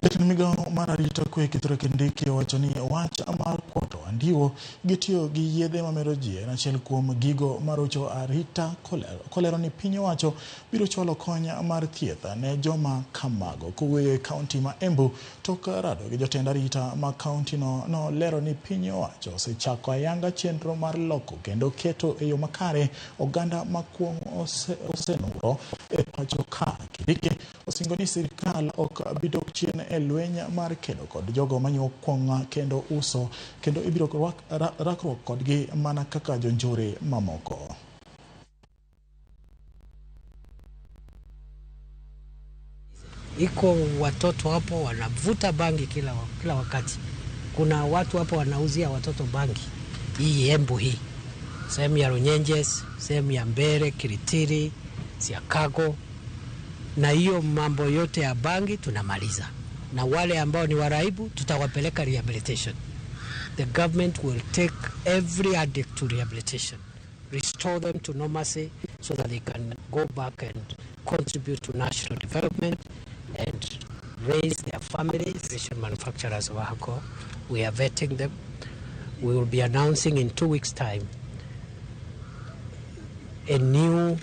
Migawo mar arita kwe Kithure Kindiki owacho ni wach mar koto andiwo gitiyo gi yedhe mamero ji en achiel kuom gigo marocho arita kolero ni piny owacho biro chwalo kony mar thieth ne joma kamago. Kowuoyo e kaunti ma Embu tok rado gi jotend arita ma kaunti no lero ni piny owacho osechako ayanga chenro mar loko kendo keto e yo makare oganda ma kuong osenuro e pacho ka. Kindiki osingo ni sirkal ok bidok chien e lweny mar kedo kod jogo manyo kuong kendo uso kendo ibiro rakruok kodgi mana kaka jonjore mamoko. Iko watoto hapo wanavuta bangi kila wakati. Kuna watu hapo wanauzia watoto bangi. Hii Embu hii. Sehemu ya Runyenjes, sehemu ya Mbere, Kiritiri, Siakago. Na hiyo mambo yote ya bangi tunamaliza. Na wale ambao ni waraibu tutawapeleka rehabilitation. The government will take every addict to rehabilitation, restore them to normalcy so that they can go back and contribute to national development and raise their families. Asian manufacturers of alcohol, we are vetting them. We will be announcing in 2 weeks' time a new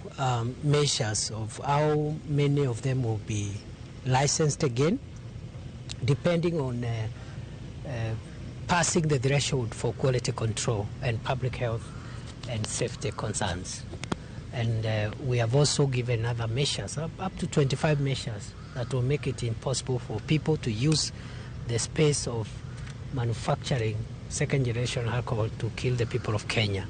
measures of how many of them will be licensed again, depending on passing the threshold for quality control and public health and safety concerns. And we have also given other measures, up to 25 measures, that will make it impossible for people to use the space of manufacturing second-generation alcohol to kill the people of Kenya.